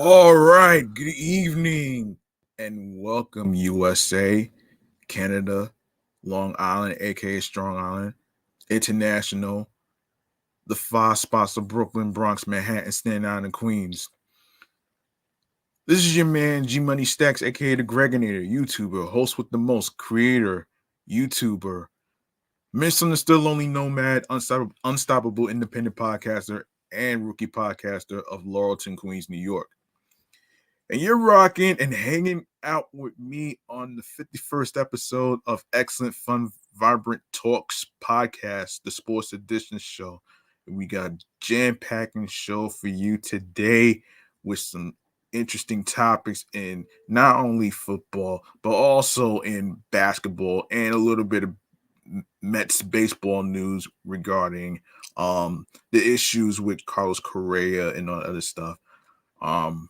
All right, good evening and welcome, USA, Canada, Long Island, aka Strong Island, International, the five spots of Brooklyn, Bronx, Manhattan, Staten Island, Queens. This is your man G Money Stacks, aka the Gregonator, YouTuber, host with the most, creator, YouTuber, misunderstood lonely nomad, unstoppable independent podcaster, and rookie podcaster of Laurelton, Queens, New York. And you're rocking and hanging out with me on the 51st episode of Excellent Fun Vibrant Talks podcast, the sports edition show. And we got a jam-packing show for you today with some interesting topics in not only football, but also in basketball and a little bit of Mets baseball news regarding the issues with Carlos Correa and all other stuff. Um,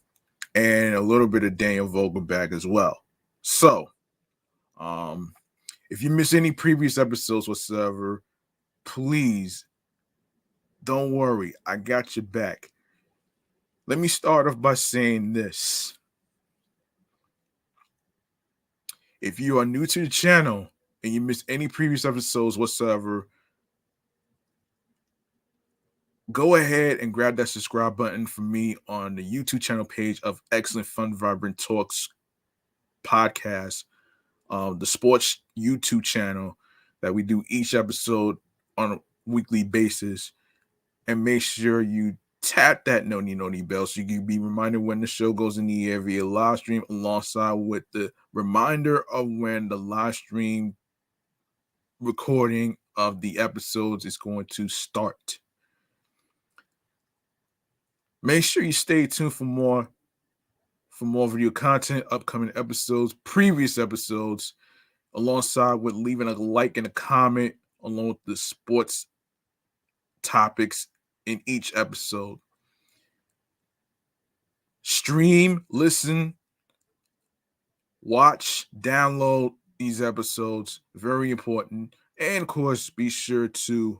and a little bit of Daniel Vogelbach as well. So, um, if you miss any previous episodes whatsoever, please don't worry. I got your back. Let me start off by saying this. If you are new to the channel and you miss any previous episodes whatsoever, go ahead and grab that subscribe button for me on the YouTube channel page of Excellent Fun Vibrant Talks podcast, the sports YouTube channel that we do each episode on a weekly basis. And make sure you tap that noti bell so you can be reminded when the show goes in the air via live stream, alongside with the reminder of when the live stream recording of the episodes is going to start. Make sure you stay tuned for more video content, upcoming episodes, previous episodes, alongside with leaving a like and a comment along with the sports topics in each episode. Stream, listen, watch, download these episodes. Very important. And of course, be sure to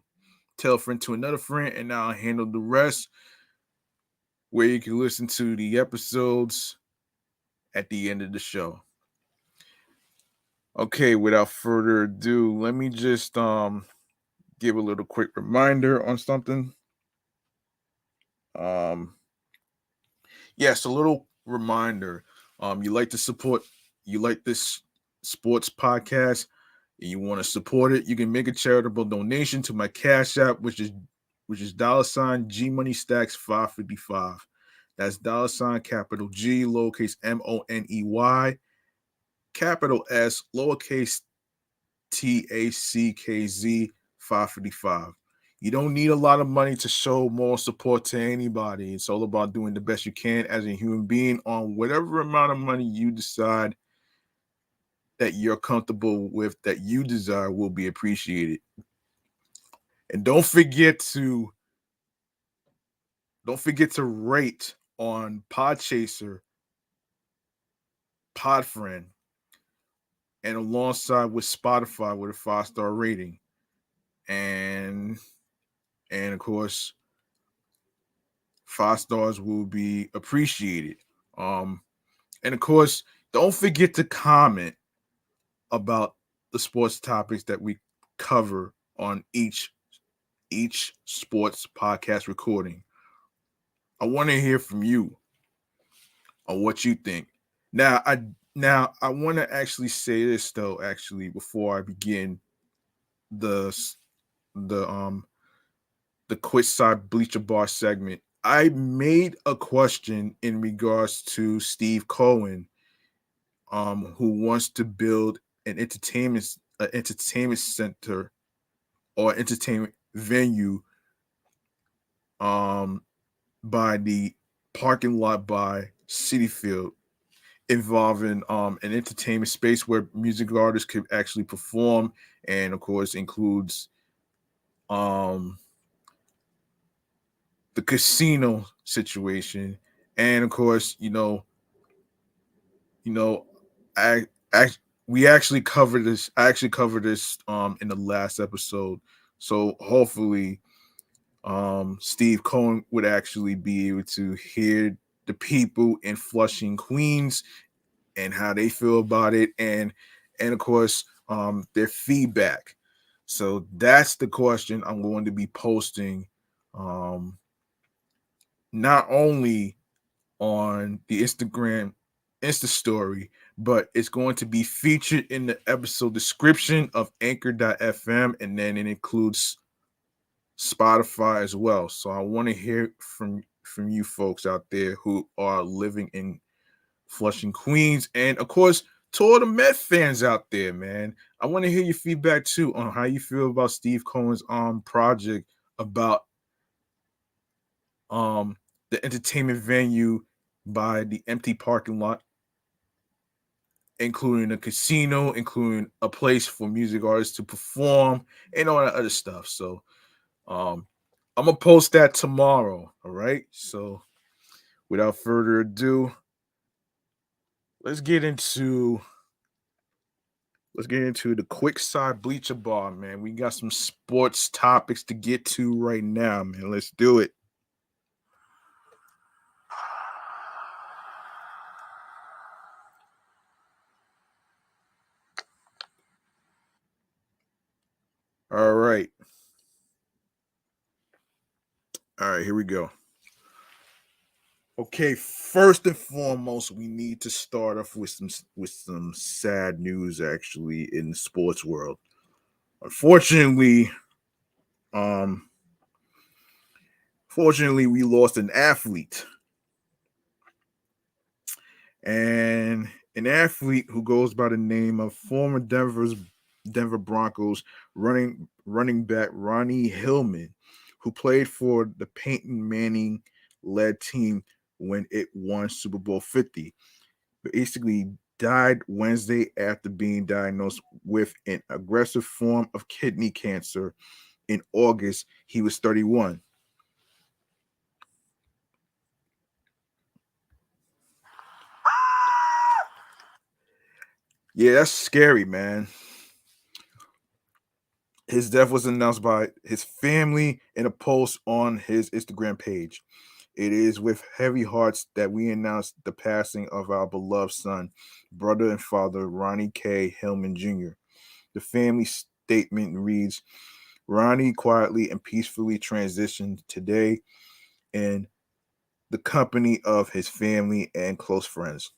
tell a friend to another friend, and I'll handle the rest, where you can listen to the episodes at the end of the show. Okay, without further ado, let me just give a little quick reminder on something. Yes, a little reminder. You like this sports podcast, and you want to support it, you can make a charitable donation to my Cash App, which is $ G Money Stacks 555. That's $ capital G, lowercase MONEY, capital S, lowercase TACKZ 555. You don't need a lot of money to show more support to anybody. It's all about doing the best you can as a human being on whatever amount of money you decide that you're comfortable with, that you desire, will be appreciated. And don't forget to rate on Podchaser, Podfriend, and alongside with Spotify with a 5-star rating. And of course, 5 stars will be appreciated. And of course, don't forget to comment about the sports topics that we cover on each sports podcast recording. I want to hear from you on what you think. Now I want to actually say this though, actually, before I begin the Quit Side Bleacher Bar segment. I made a question in regards to Steve Cohen, who wants to build an entertainment center or entertainment venue by the parking lot by Citi Field, involving an entertainment space where music artists could actually perform, and of course includes the casino situation. And of course, we actually covered this. I actually covered this in the last episode. So hopefully Steve Cohen would actually be able to hear the people in Flushing, Queens, and how they feel about it, and of course their feedback. So that's the question I'm going to be posting, not only on the Insta story, but it's going to be featured in the episode description of Anchor.fm, and then it includes Spotify as well. So I want to hear from you folks out there who are living in Flushing, Queens, and of course to all the Met fans out there, man. I want to hear your feedback too on how you feel about Steve Cohen's project about the entertainment venue by the empty parking lot, including a casino, including a place for music artists to perform, and all that other stuff. So I'm gonna post that tomorrow. All right. So without further ado, let's get into the quick side bleacher bar, man. We got some sports topics to get to right now, man. Let's do it. All right. All right, here we go. Okay, first and foremost, we need to start off with some sad news actually in the sports world. Unfortunately, um we lost an athlete. And an athlete who goes by the name of former Denver Broncos running back Ronnie Hillman, who played for the Peyton Manning led team when it won Super Bowl 50. Basically died Wednesday after being diagnosed with an aggressive form of kidney cancer in August. He was 31. Yeah, that's scary, man. His death was announced by his family in a post on his Instagram page. It is with heavy hearts that we announce the passing of our beloved son, brother, and father, Ronnie K. Hillman Jr. The family statement reads, Ronnie quietly and peacefully transitioned today in the company of his family and close friends.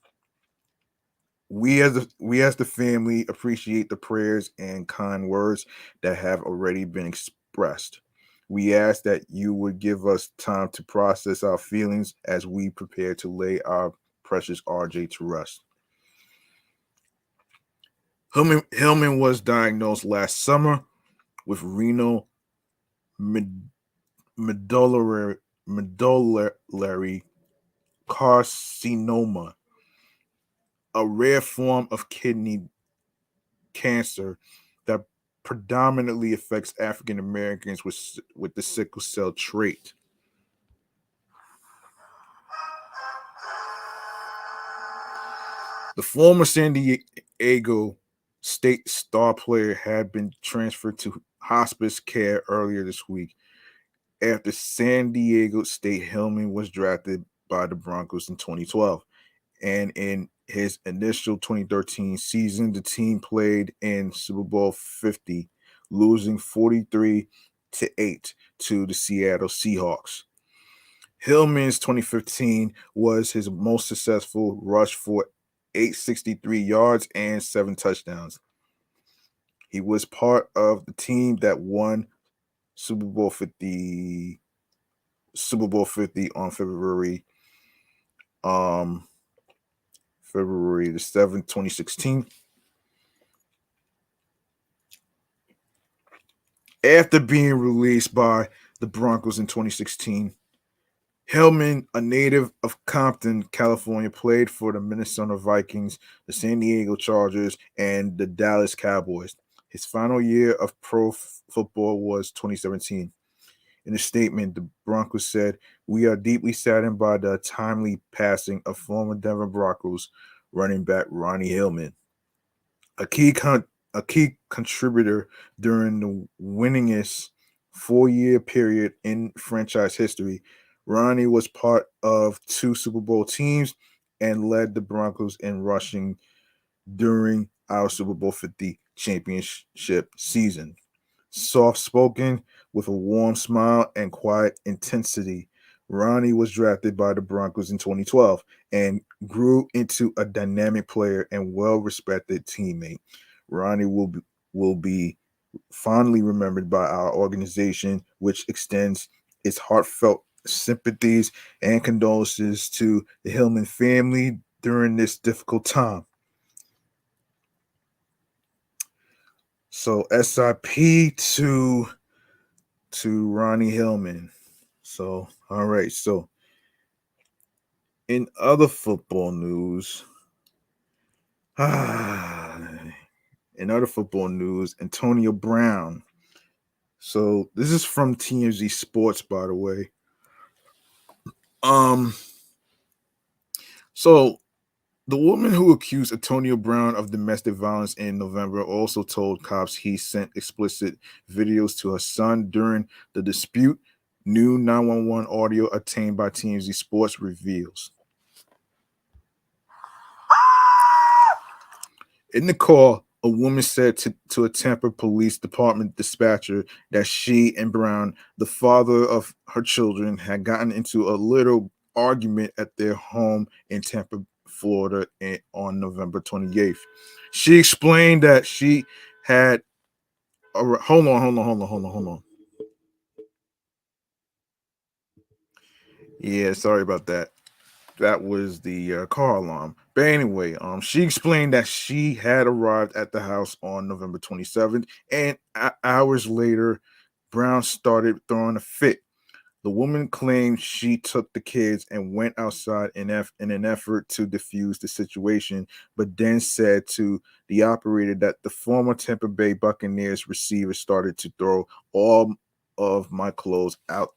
We as the family appreciate the prayers and kind words that have already been expressed. We ask that you would give us time to process our feelings as we prepare to lay our precious RJ to rest. Hillman was diagnosed last summer with renal medullary carcinoma, a rare form of kidney cancer that predominantly affects African Americans with the sickle cell trait. The former San Diego State star player had been transferred to hospice care earlier this week after San Diego State. Hillman was drafted by the Broncos in 2012. And in his initial 2013 season, the team played in Super Bowl 50, losing 43-8 to the Seattle Seahawks. Hillman's 2015 was his most successful rush for 863 yards and 7 touchdowns. He was part of the team that won Super Bowl 50 on February the 7th, 2016. After being released by the Broncos in 2016, Hillman, a native of Compton, California, played for the Minnesota Vikings, the San Diego Chargers, and the Dallas Cowboys. His final year of pro football was 2017. In a statement, the Broncos said, "We are deeply saddened by the timely passing of former Denver Broncos running back Ronnie Hillman, a key contributor during the winningest 4-year period in franchise history. Ronnie was part of 2 Super Bowl teams and led the Broncos in rushing during our Super Bowl 50 championship season. Soft spoken, with a warm smile and quiet intensity, Ronnie was drafted by the Broncos in 2012 and grew into a dynamic player and well respected teammate. Ronnie will be fondly remembered by our organization, which extends its heartfelt sympathies and condolences to the Hillman family during this difficult time. So SIP to Ronnie Hillman. So all right. So in other football news, Antonio Brown. So this is from TMZ Sports, by the way. Um, so the woman who accused Antonio Brown of domestic violence in November also told cops he sent explicit videos to her son during the dispute. New 911 audio obtained by TMZ Sports reveals. In the call, a woman said to a Tampa Police Department dispatcher that she and Brown, the father of her children, had gotten into a little argument at their home in Tampa, Florida on November 28th. She explained that she had. Hold on. Yeah, sorry about that. That was the car alarm. But anyway, she explained that she had arrived at the house on November 27th, and hours later, Brown started throwing a fit. The woman claimed she took the kids and went outside in an effort to defuse the situation, but then said to the operator that the former Tampa Bay Buccaneers receiver started to throw all of my clothes out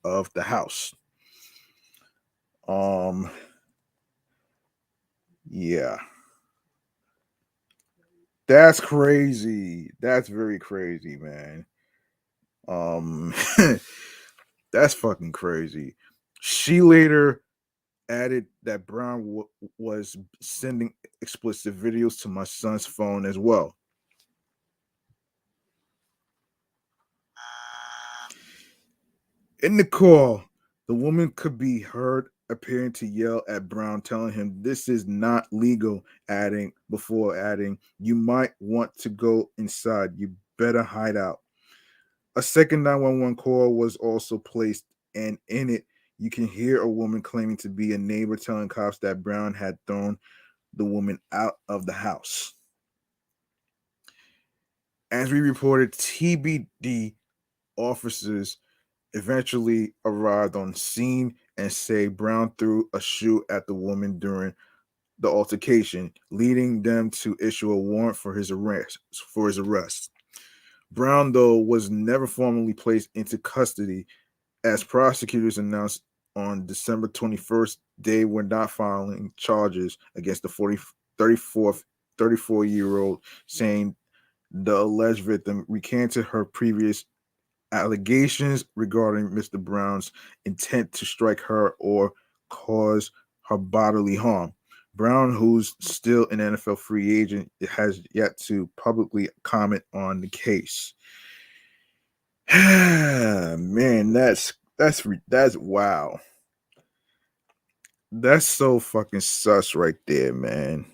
of the house. Um, yeah. That's crazy. That's very crazy, man. Um, that's fucking crazy. She later added that Brown was sending explicit videos to my son's phone as well. In the call, the woman could be heard appearing to yell at Brown, telling him this is not legal, adding, you might want to go inside. You better hide out. A second 911 call was also placed, and in it, you can hear a woman claiming to be a neighbor telling cops that Brown had thrown the woman out of the house. As we reported, TBD officers eventually arrived on scene and say Brown threw a shoe at the woman during the altercation, leading them to issue a warrant for his arrest. Brown, though, was never formally placed into custody, as prosecutors announced on December 21st they were not filing charges against the 34-year-old, saying the alleged victim recanted her previous allegations regarding Mr. Brown's intent to strike her or cause her bodily harm. Brown, who's still an NFL free agent, has yet to publicly comment on the case. Man, that's wow. That's so fucking sus right there, man.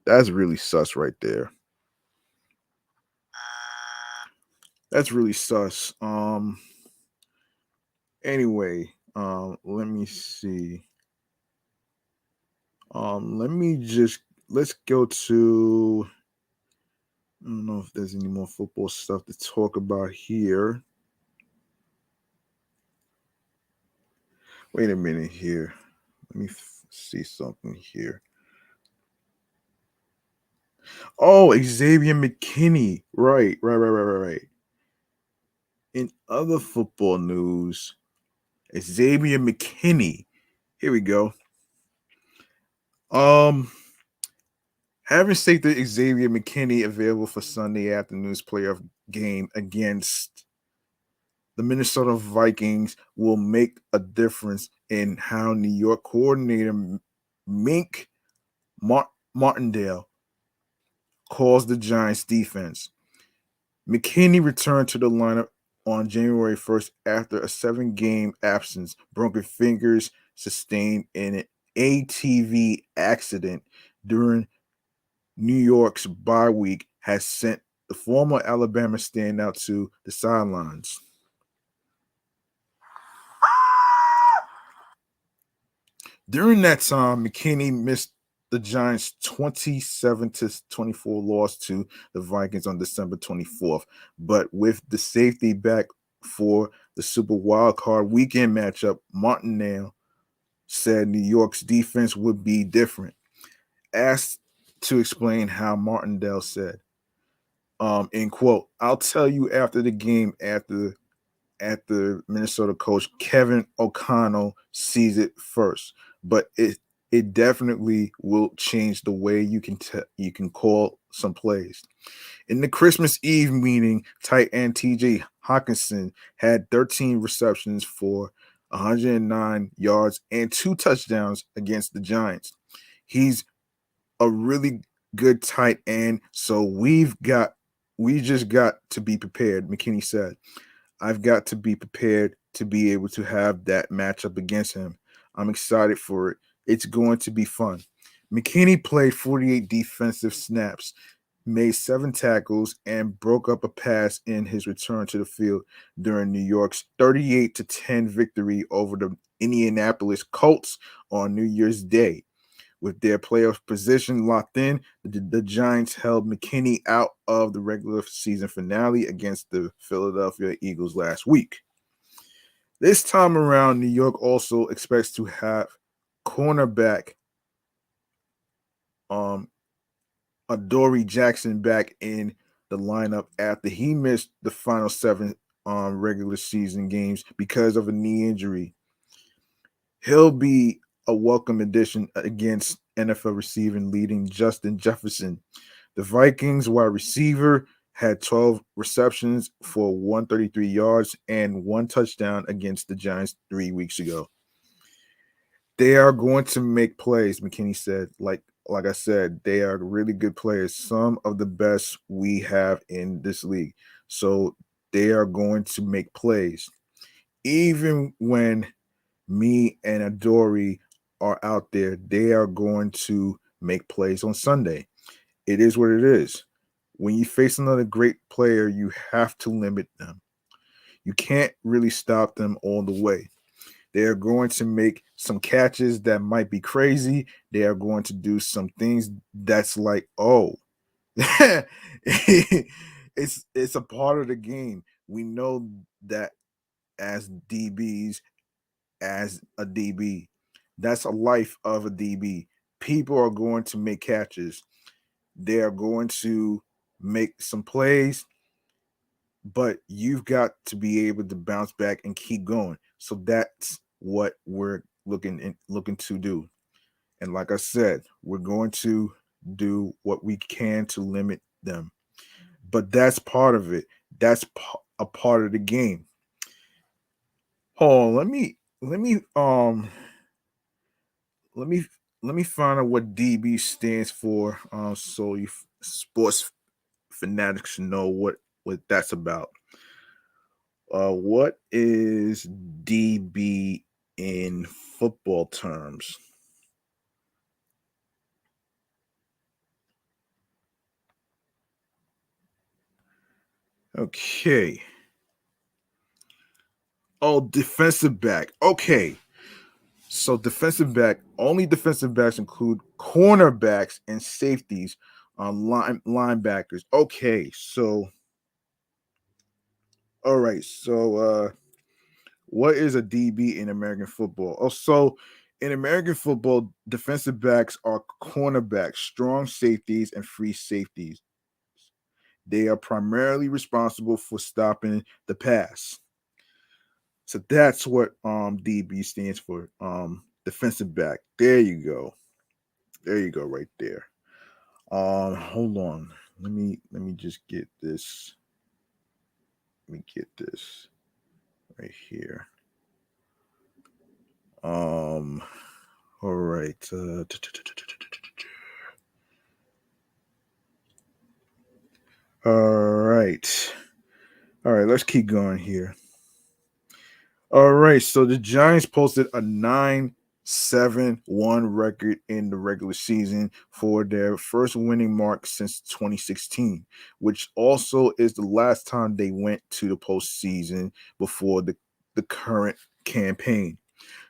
That's really sus right there. That's really sus. Anyway, let me see. Let me just let's go to. I don't know if there's any more football stuff to talk about here. Wait a minute here. Let me see something here. Oh, Xavier McKinney. Right. In other football news, Xavier McKinney. Here we go. Having safety Xavier McKinney available for Sunday afternoon's playoff game against the Minnesota Vikings will make a difference in how New York coordinator Mink Martindale calls the Giants defense. McKinney returned to the lineup on January 1st after a 7-game absence, broken fingers sustained in an ATV accident during New York's bye week has sent the former Alabama standout to the sidelines. During that time, McKinney missed the Giants' 27-24 loss to the Vikings on December 24th. But with the safety back for the Super Wildcard weekend matchup, Martindale said New York's defense would be different. Asked to explain how, Martindale said, in quote, "I'll tell you after the game after Minnesota coach Kevin O'Connell sees it first, but it definitely will change the way you can call some plays." In the Christmas Eve meeting, tight end TJ Hawkinson had 13 receptions for 109 yards and 2 touchdowns against the Giants. He's a really good tight end, so we just got to be prepared, McKinney said. I've got to be prepared to be able to have that matchup against him. I'm excited for it. It's going to be fun. McKinney played 48 defensive snaps, made 7 tackles, and broke up a pass in his return to the field during New York's 38-10 victory over the Indianapolis Colts on New Year's Day. With their playoff position locked in, the Giants held McKinney out of the regular season finale against the Philadelphia Eagles last week. This time around, New York also expects to have cornerback Adoree Jackson back in the lineup after he missed the final 7 regular season games because of a knee injury. He'll be a welcome addition against NFL receiving leading Justin Jefferson. The Vikings wide receiver had 12 receptions for 133 yards and 1 touchdown against the Giants 3 weeks ago. They are going to make plays, McKinney said. Like I said, they are really good players, some of the best we have in this league. So they are going to make plays. Even when me and Adoree are out there, they are going to make plays on Sunday. It is what it is. When you face another great player, you have to limit them. You can't really stop them all the way. They are going to make some catches that might be crazy. They are going to do some things that's like, oh, it's a part of the game. We know that as DBs, as a DB. That's a life of a DB. People are going to make catches. They are going to make some plays, but you've got to be able to bounce back and keep going. So that's what we're looking to do. And like I said, we're going to do what we can to limit them. But that's part of it. That's a part of the game. Oh, let me let me find out what DB stands for, so you sports fanatics know what that's about. What is DB in football terms? Okay. Oh, defensive back. Okay. So defensive back, only defensive backs include cornerbacks and safeties, linebackers. Okay, so all right, so what is a DB in American football? Oh, so in American football, defensive backs are cornerbacks, strong safeties, and free safeties. They are primarily responsible for stopping the pass. So that's what DB stands for. Defensive back. There you go. There you go, right there. Hold on. Let me just get this. Let me get this. right here. All right. All right. All right, let's keep going here. All right, so the Giants posted a 9-7-1 record in the regular season for their first winning mark since 2016, which also is the last time they went to the postseason before the current campaign.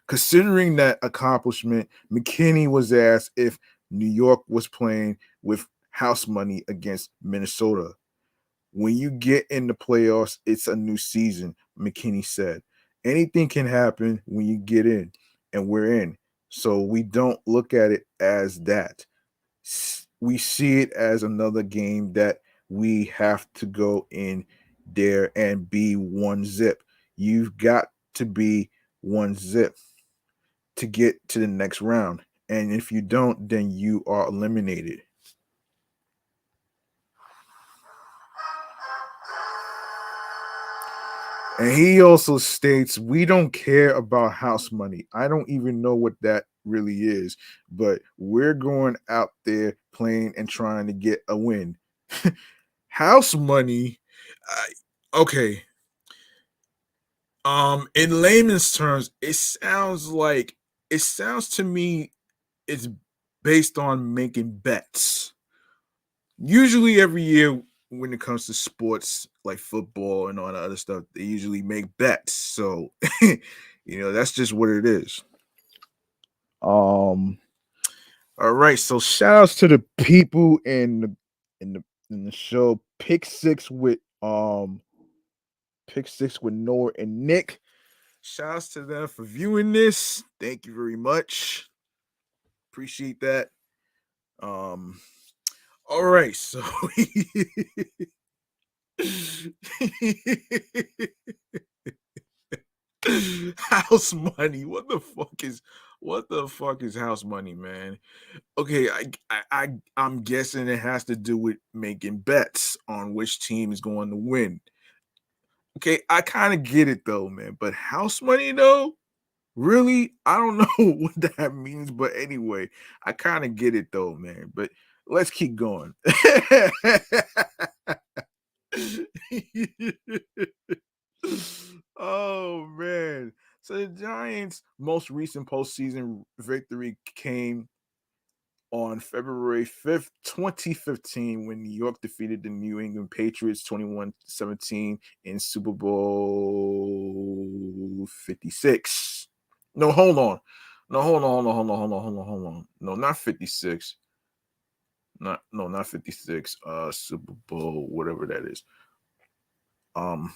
Considering that accomplishment, McKinney was asked if New York was playing with house money against Minnesota. When you get in the playoffs, it's a new season, McKinney said. Anything can happen when you get in, and we're in. So we don't look at it as that. We see it as another game that we have to go in there and be one zip. You've got to be one zip to get to the next round. And if you don't, then you are eliminated. And he also states, we don't care about house money. I don't even know what that really is, but we're going out there playing and trying to get a win. House money, okay. In layman's terms, it sounds to me it's based on making bets. Usually every year when it comes to sports like football and all that other stuff, they usually make bets. So, that's just what it is. Um, all right. So shout outs to the people in the show. Pick six with Noah and Nick. Shout outs to them for viewing this. Thank you very much. Appreciate that. Um, all right, so house money. What the fuck is house money, man? Okay, I'm guessing it has to do with making bets on which team is going to win. Okay, I kind of get it though, man. But house money though, really, I don't know what that means. But anyway, I kind of get it though, man. But let's keep going. Oh man. So the Giants' most recent postseason victory came on February 5th, 2015, when New York defeated the New England Patriots 21-17 in Super Bowl 56. No, hold on. No, hold on. No, not 56. Not 56. Super Bowl, whatever that is. Um,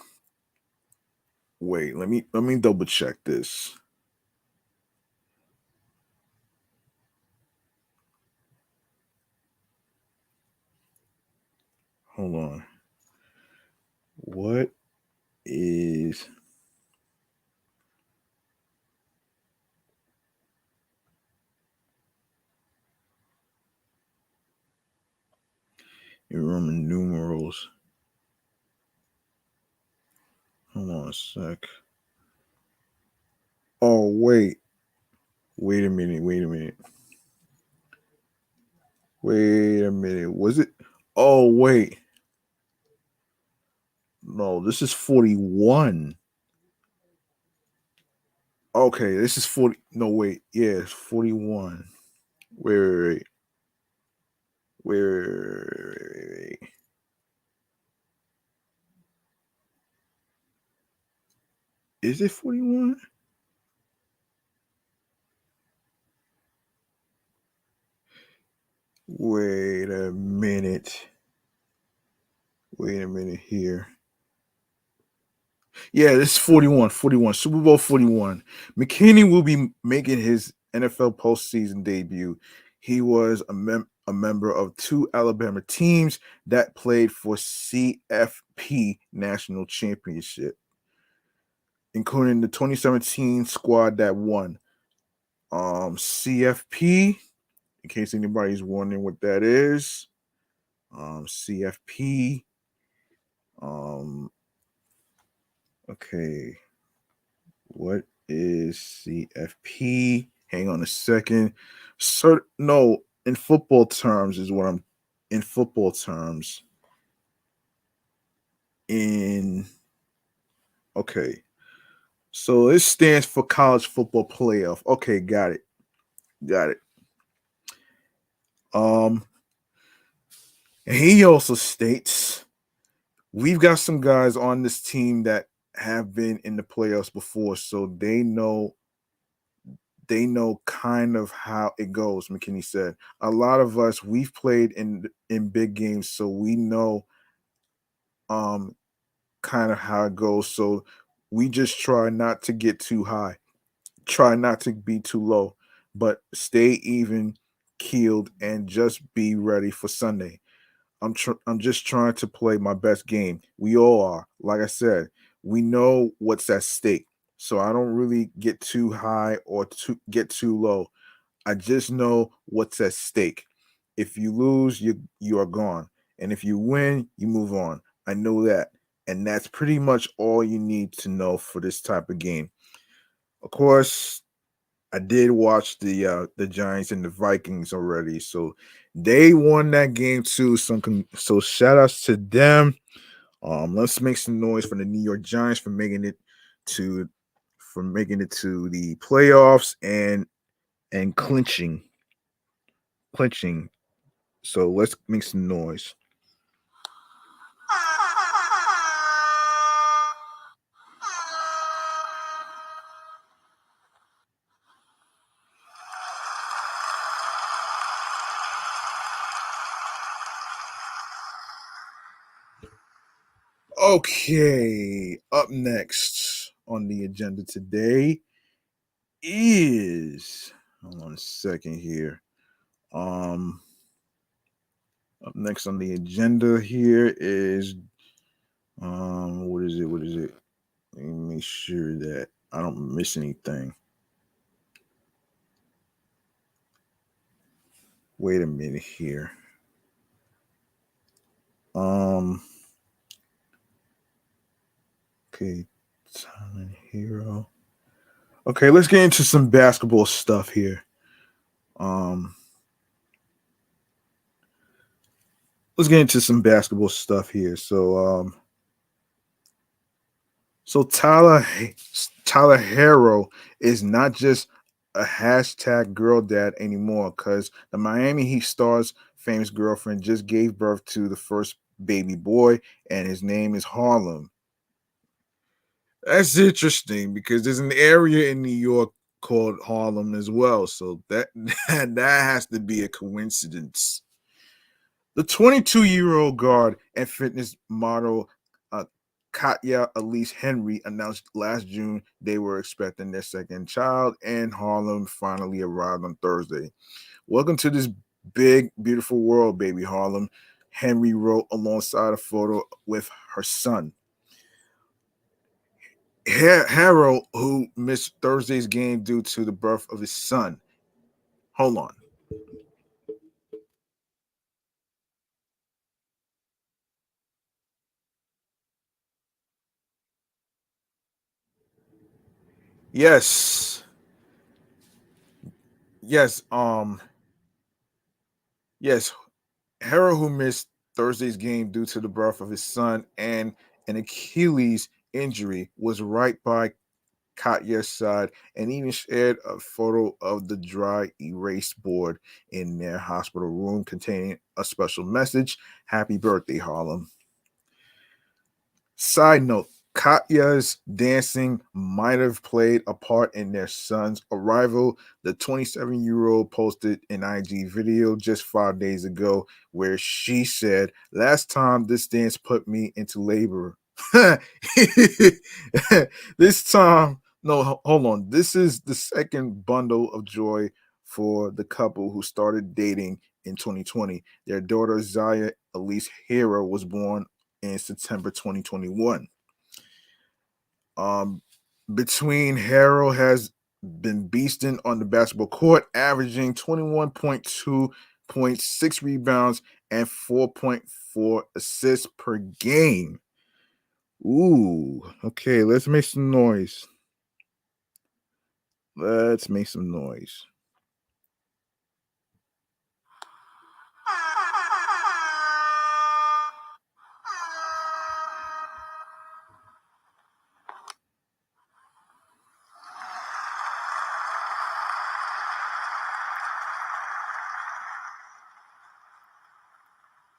Wait, let me double check this. Hold on. What is your Roman numerals? Hold on a sec. Oh, wait. Wait a minute. Wait a minute. Was it? Oh, wait. No, this is 41. Okay, this is 40. No, wait. Yeah, it's 41. Wait. Wait. Is it 41? Wait a minute. Wait a minute here. Yeah, this is 41. Super Bowl 41. McKinney will be making his NFL postseason debut. He was a member of two Alabama teams that played for CFP National Championship, including the 2017 squad that won. CFP, in case anybody's wondering what that is. CFP. Okay. What is CFP? Hang on a second. No, in football terms is what I'm in football terms. In okay. So it stands for college football playoff. Okay, got it. Got it. Um and he also states we've got some guys on this team that have been in the playoffs before, so they know kind of how it goes. McKinney said a lot of us we've played in big games, so we know um kind of how it goes. So we just try not to get too high, try not to be too low, but stay even keeled and just be ready for Sunday. I'm just trying to play my best game. We all are. Like I said, we know what's at stake. So I don't really get too high or get too low. I just know what's at stake. If you lose, you are gone. And if you win, you move on. I know that. And that's pretty much all you need to know for this type of game. Of course, I did watch the Giants and the Vikings already, so they won that game too. So shout outs to them. Let's make some noise for the New York Giants to for making it to the playoffs and clinching. So let's make some noise. Okay, up next on the agenda today is hold on a second here. Um, Up next on the agenda here is what is it? What is it? Let me make sure that I don't miss anything. Wait a minute here. Um okay, Talent Hero. Okay, let's get into some basketball stuff here. Um let's get into some basketball stuff here. So Tyler Herro is not just a hashtag girl dad anymore because the Miami Heat star's famous girlfriend just gave birth to the first baby boy, and his name is Harlem. That's interesting because there's an area in New York called Harlem as well. So that has to be a coincidence. The 22-year-old guard and fitness model uh, Katya Elise Henry announced last June they were expecting their second child, and Harlem finally arrived on Thursday. Welcome to this big, beautiful world, baby Harlem, Henry wrote alongside a photo with her son. Herro, who missed Thursday's game due to the birth of his son. Hold on. Yes. Yes. Yes. Herro, who missed Thursday's game due to the birth of his son and an Achilles injury, was right by Katya's side and even shared a photo of the dry erase board in their hospital room containing a special message. Happy birthday, Harlem. Side note, Katya's dancing might have played a part in their son's arrival. The 27-year-old posted an IG video just 5 days ago where she said, "Last time this dance put me into labor." This time, no, hold on. This is the second bundle of joy for the couple who started dating in 2020. Their daughter, Zaya Elise Hero, was born in September 2021. Um, Between Herro has been beasting on the basketball court, averaging 21.2 points, 6 rebounds, and 4.4 assists per game. Ooh, okay, let's make some noise. Let's make some noise.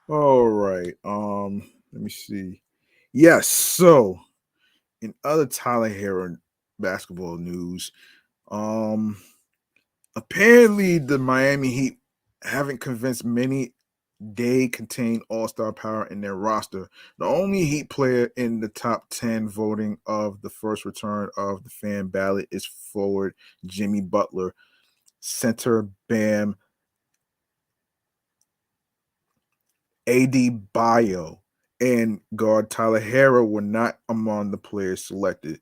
All right. Let me see. Yes. So, in other Tyler Herro basketball news, um, apparently the Miami Heat haven't convinced many they contain all-star power in their roster. The only Heat player in the top 10 voting of the first return of the fan ballot is forward Jimmy Butler, center Bam Adebayo, and guard Tyler Herro were not among the players selected.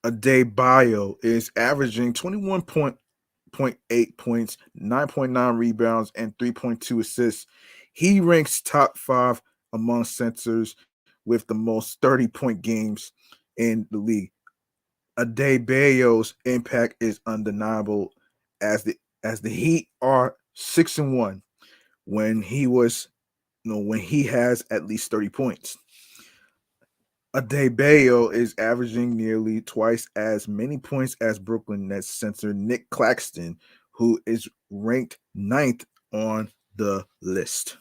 Adebayo is averaging 21.8 points, 9.9 rebounds, and 3.2 assists. He ranks top 5 among centers with the most 30-point games in the league. Adebayo's impact is undeniable as the Heat are 6-1 when when he has at least 30 points. Adebayo is averaging nearly twice as many points as Brooklyn Nets center Nick Claxton, who is ranked ninth on the list.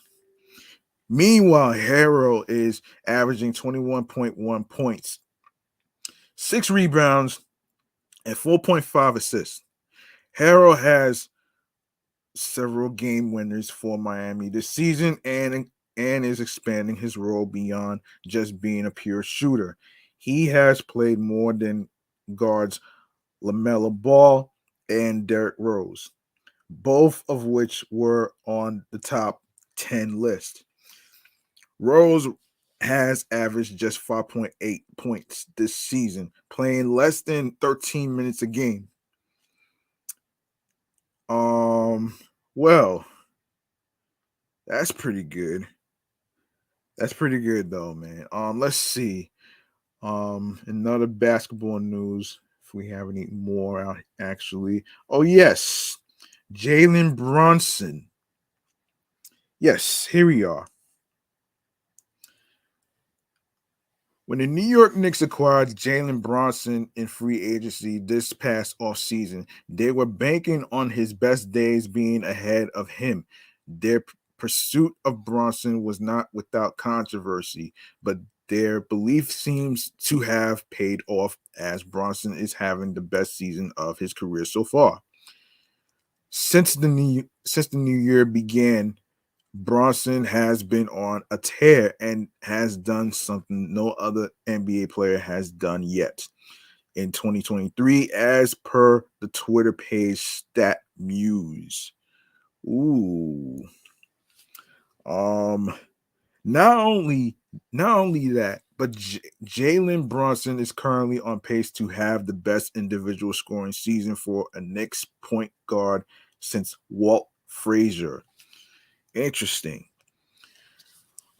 Meanwhile, Herro is averaging 21.1 points, 6 rebounds, and 4.5 assists. Herro has several game winners for Miami this season and is expanding his role beyond just being a pure shooter. He has played more than guards LaMelo Ball and Derrick Rose, both of which were on the top 10 list. Rose has averaged just 5.8 points this season, playing less than 13 minutes a game. Well, that's pretty good. That's pretty good though, man. Let's see. Another basketball news. If we have any more out, actually. Oh yes, Jalen Bronson. Yes, here we are. When the New York Knicks acquired Jalen Bronson in free agency this past offseason, they were banking on his best days being ahead of him. Their pursuit of Bronson was not without controversy, but their belief seems to have paid off as Bronson is having the best season of his career so far. Since the new year began, Bronson has been on a tear and has done something no other NBA player has done yet in 2023, as per the Twitter page Stat Muse. Ooh. Um. Not only that, but Jalen Bronson is currently on pace to have the best individual scoring season for a Knicks point guard since Walt Frazier. Interesting.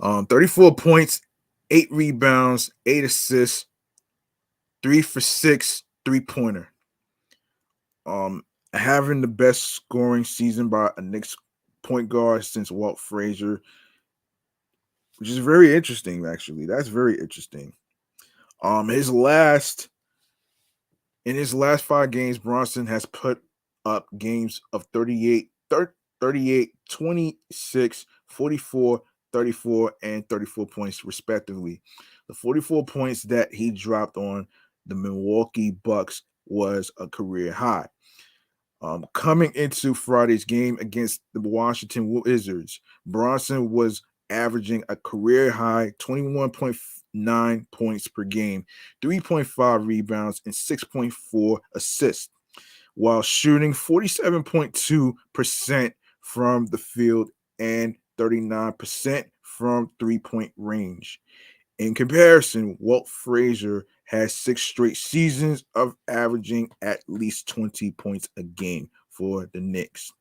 34 points, 8 rebounds, 8 assists, 3 for 6, 3-pointer. Having the best scoring season by a Knicks point guard since Walt Frazier, which is very interesting, actually. That's very interesting. His last In his last 5 games, Bronson has put up games of 38, 26, 44, 34, and 34 points, respectively. The 44 points that he dropped on the Milwaukee Bucks was a career high. Coming into Friday's game against the Washington Wizards, Bronson was averaging a career high 21.9 points per game, 3.5 rebounds, and 6.4 assists, while shooting 47.2% from the field and 39% from 3-point range. In comparison, Walt Frazier has 6 straight seasons of averaging at least 20 points a game for the Knicks.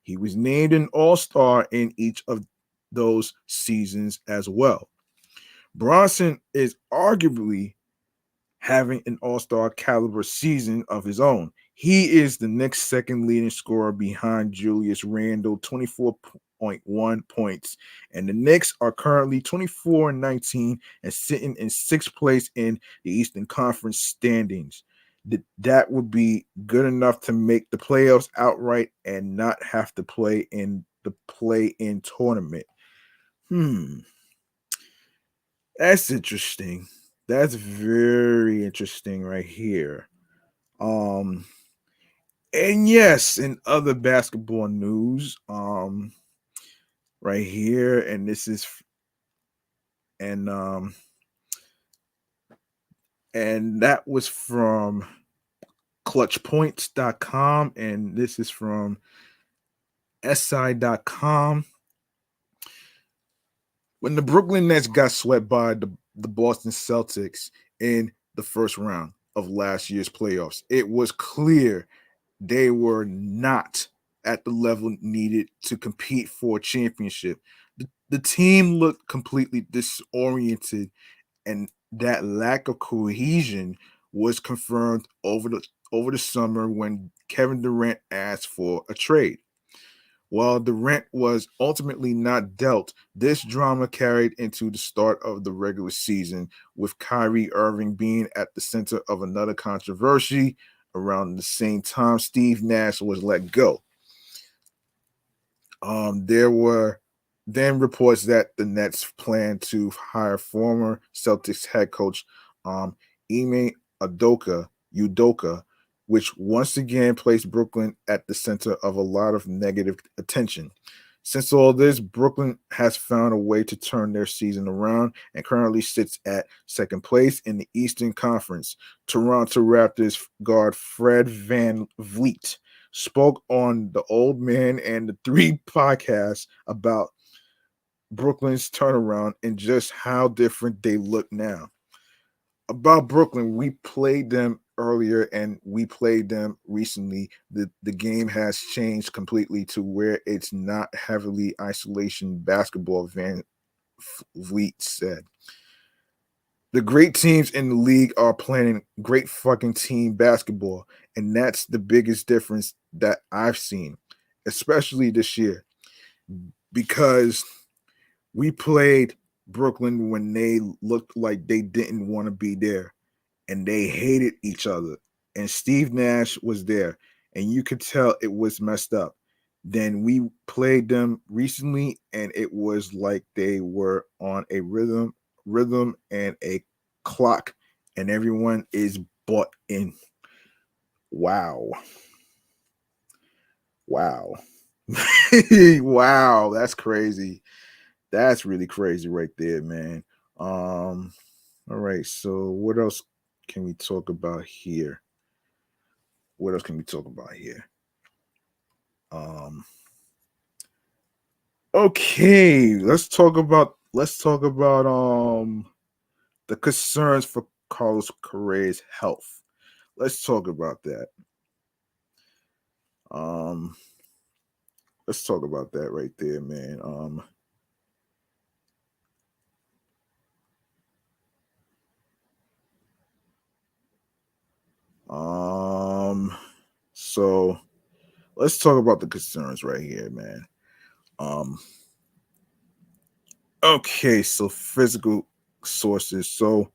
He was named an All-Star in each of those seasons as well. Bronson is arguably having an all-star caliber season of his own. He is the next second leading scorer behind Julius Randle, 24.1 points. And the Knicks are currently 24-19 and sitting in sixth place in the Eastern Conference standings. That would be good enough to make the playoffs outright and not have to play in the play-in tournament. That's interesting. That's very interesting right here. And yes, in other basketball news, right here, and this is and and that was from clutchpoints.com, and this is from si.com. When the Brooklyn Nets got swept by the Boston Celtics in the first round of last year's playoffs, it was clear they were not at the level needed to compete for a championship. The team looked completely disoriented, and that lack of cohesion was confirmed over the summer when Kevin Durant asked for a trade. While Durant was ultimately not dealt, this drama carried into the start of the regular season, with Kyrie Irving being at the center of another controversy. Around the same time, Steve Nash was let go. There were then reports that the Nets plan to hire former Celtics head coach Ime Udoka, which once again placed Brooklyn at the center of a lot of negative attention. Since all this, Brooklyn has found a way to turn their season around and currently sits at second place in the Eastern Conference. Toronto Raptors guard Fred VanVleet spoke on the Old Man and the Three podcast about Brooklyn's turnaround and just how different they look now. About Brooklyn, we played them earlier and we played them recently. The game has changed completely to where it's not heavily isolation basketball, Van Vliet said. The great teams in the league are playing great fucking team basketball, and that's the biggest difference that I've seen, especially this year, because we played Brooklyn when they looked like they didn't want to be there and they hated each other. And Steve Nash was there, and you could tell it was messed up. Then we played them recently, and it was like they were on a rhythm and a clock, and everyone is bought in. Wow. Wow. Wow, that's crazy. That's really crazy right there, man. All right, so what else can we talk about here? What else can we talk about here? Um okay, let's talk about the concerns for Carlos Correa's health. Let's talk about that. Um let's talk about that right there, man. So let's talk about the concerns right here, man. Um okay, so physical sources. So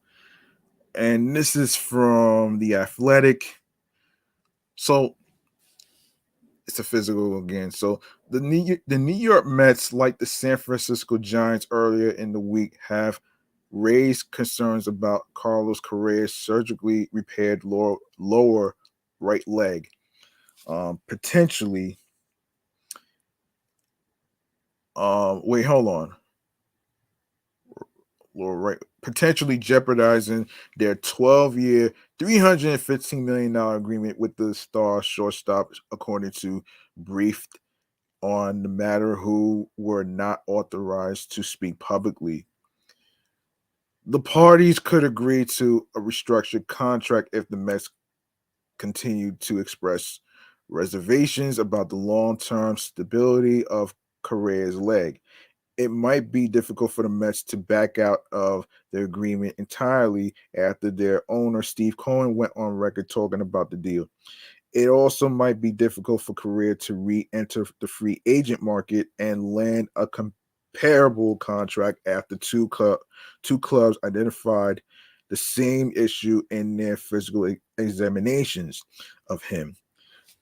and this is from the Athletic. So it's a physical again. So the New York Mets, like the San Francisco Giants earlier in the week, have raised concerns about Carlos Correa's surgically repaired lower right leg, potentially. Wait, hold on. Lower right, potentially jeopardizing their 12-year, $315 million agreement with the star shortstop, according to briefed on the matter who were not authorized to speak publicly. The parties could agree to a restructured contract if the Mets continued to express reservations about the long-term stability of Correa's leg. it might be difficult for the Mets to back out of the agreement entirely after their owner, Steve Cohen, went on record talking about the deal. It also might be difficult for Correa to re-enter the free agent market and land a comparable contract after two clubs identified the same issue in their physical examinations of him.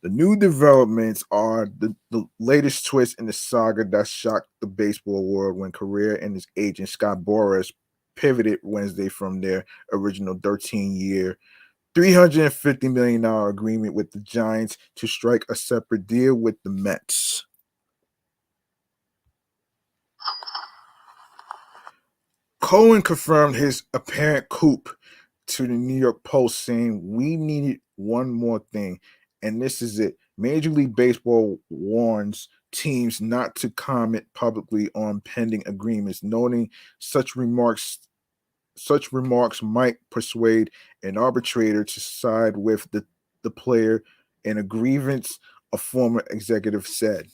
The new developments are the latest twist in the saga that shocked the baseball world when Correa and his agent Scott Boras pivoted Wednesday from their original 13-year $350 million agreement with the Giants to strike a separate deal with the Mets. Cohen confirmed his apparent coup to the New York Post, saying, "We needed one more thing, and this is it. Major League Baseball warns teams not to comment publicly on pending agreements, noting such remarks such remarks might persuade an arbitrator to side with the player in a grievance," a former executive said.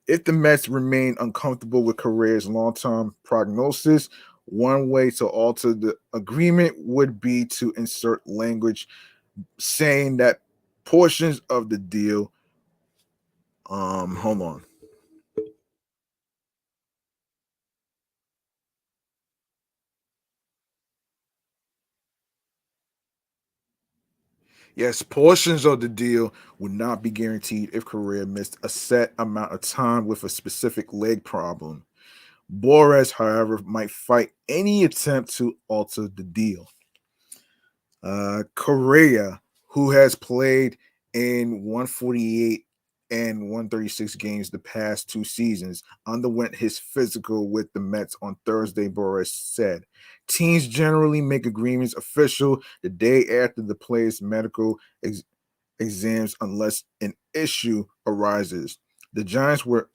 If the Mets remain uncomfortable with Correa's long-term prognosis, one way to alter the agreement would be to insert language saying that portions of the deal hold on. Yes, portions of the deal would not be guaranteed if Correa missed a set amount of time with a specific leg problem. Boras, however, might fight any attempt to alter the deal. Correa, who has played in 148 and 136 games the past two seasons, underwent his physical with the Mets on Thursday, Boras said. Teams generally make agreements official the day after the player's medical exams unless an issue arises. The Giants were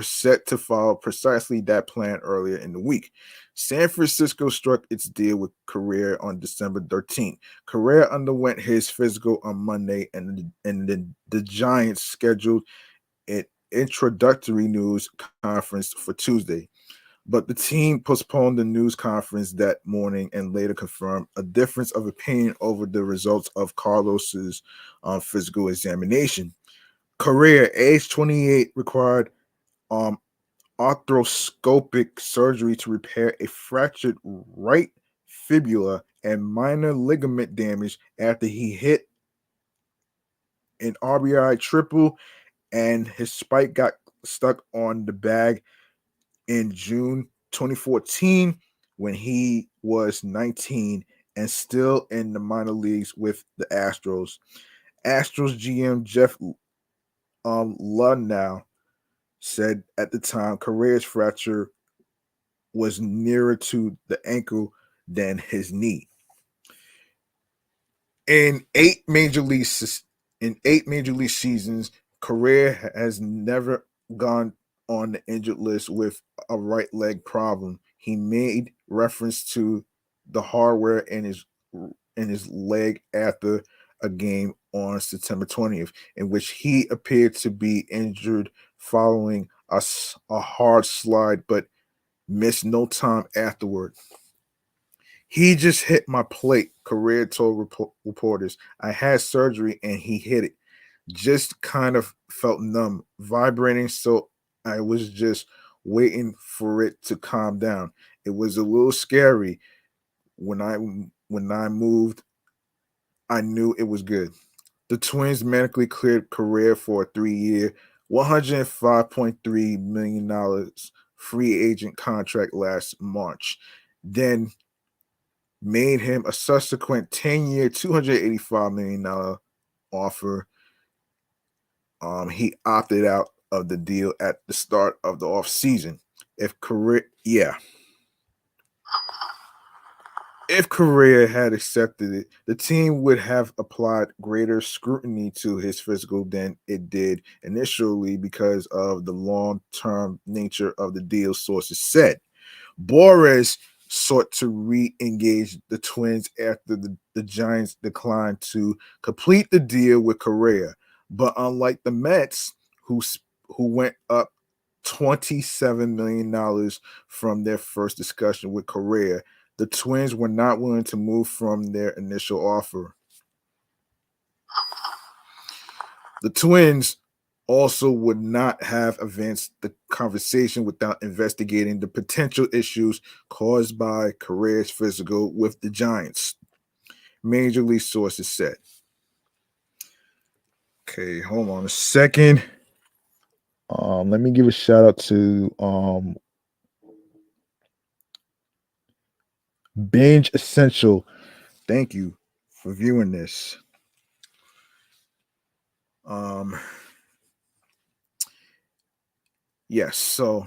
set to follow precisely that plan earlier in the week. San Francisco struck its deal with Correa on December 13th. Correa underwent his physical on Monday, and the Giants scheduled an introductory news conference for Tuesday. But the team postponed the news conference that morning and later confirmed a difference of opinion over the results of Carlos's physical examination. Correa, age 28, required um, arthroscopic surgery to repair a fractured right fibula and minor ligament damage after he hit an RBI triple and his spike got stuck on the bag in June 2014 when he was 19 and still in the minor leagues with the Astros. Astros GM Jeff Luhnow said at the time Correa's fracture was nearer to the ankle than his knee. In eight major league seasons, Correa has never gone on the injured list with a right leg problem. He made reference to the hardware in his leg after a game on September 20th, in which he appeared to be injured following a hard slide, but missed no time afterward. He just hit my plate, Correa told reporters. I had surgery and he hit it. Just kind of felt numb, vibrating, so I was just waiting for it to calm down. It was a little scary. When I moved, I knew it was good. The Twins medically cleared Correa for a 3-year, $105.3 million free agent contract last March. Then made him a subsequent 10-year, $285 million offer. He opted out of the deal at the start of the offseason. If Correa had accepted it, the team would have applied greater scrutiny to his physical than it did initially because of the long-term nature of the deal, sources said. Boras sought to re-engage the Twins after the Giants declined to complete the deal with Correa. But unlike the Mets, who went up $27 million from their first discussion with Correa. The Twins were not willing to move from their initial offer. The Twins also would not have advanced the conversation without investigating the potential issues caused by Correa's physical with the Giants. Major League sources said. Okay, hold on a second. Let me give a shout out to Binge Essential. Thank you for viewing this. Yes, so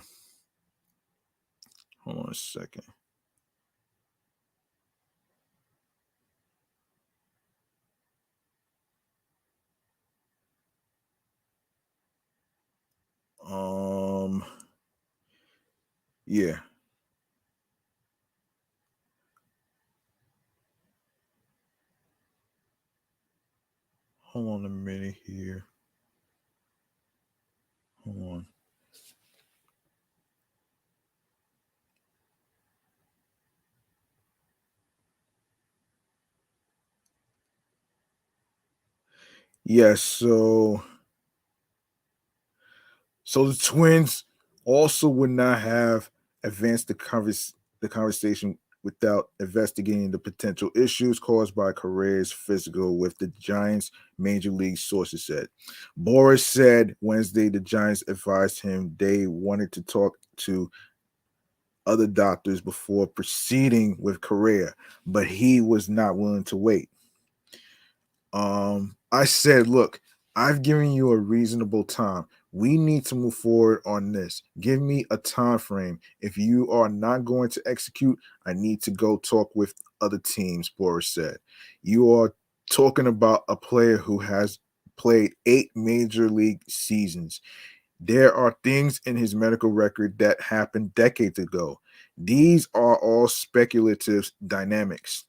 hold on a second. Yeah. Hold on a minute here. Hold on. Yes, so the Twins also would not have advanced the conversation without investigating the potential issues caused by Correa's physical with the Giants, Major League sources said. Boris said Wednesday the Giants advised him they wanted to talk to other doctors before proceeding with Correa, but he was not willing to wait. I said, look, I've given you a reasonable time. We need to move forward on this. Give me a time frame. If you are not going to execute, I need to go talk with other teams, Boris said. You are talking about a player who has played 8 major league seasons. There are things in his medical record that happened decades ago. These are all speculative dynamics.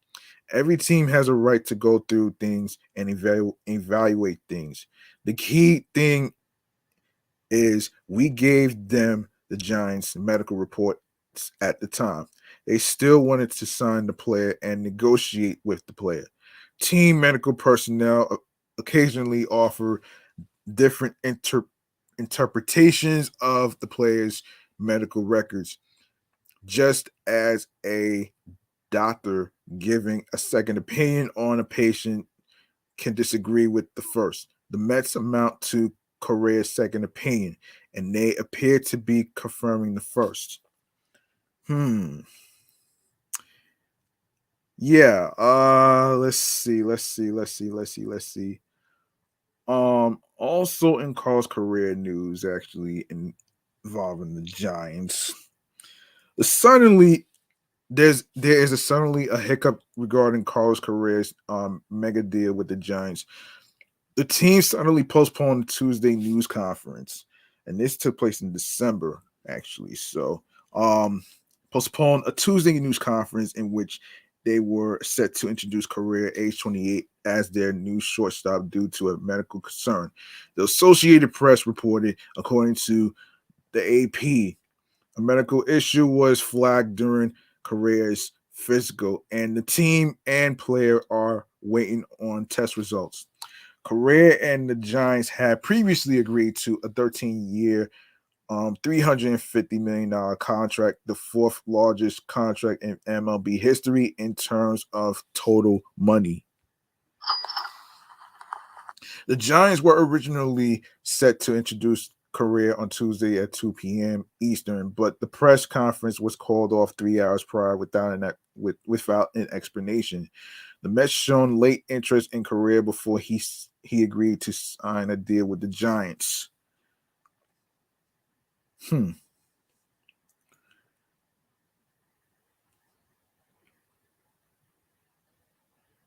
Every team has a right to go through things and evaluate things. The key thing is we gave them the Giants medical reports at the time. They still wanted to sign the player and negotiate with the player. Team medical personnel occasionally offer different interpretations of the player's medical records, just as a doctor giving a second opinion on a patient can disagree with the first. The Mets amount to Correa's second opinion, and they appear to be confirming the first. Yeah, let's see. Also in Carlos Correa news, actually involving the Giants. Suddenly there is suddenly a hiccup regarding Carlos Correa's mega deal with the Giants. The team suddenly postponed the Tuesday news conference, and this took place in December, actually. So, postponed a Tuesday news conference in which they were set to introduce Correa, age 28, as their new shortstop due to a medical concern. The Associated Press reported, according to the AP, a medical issue was flagged during Correa's physical, and the team and player are waiting on test results. Correa and the Giants had previously agreed to a 13-year, $350 million contract, the fourth largest contract in MLB history in terms of total money. The Giants were originally set to introduce Correa on Tuesday at 2 p.m. Eastern, but the press conference was called off 3 hours prior without an explanation. The Mets shown late interest in Correa before he agreed to sign a deal with the Giants.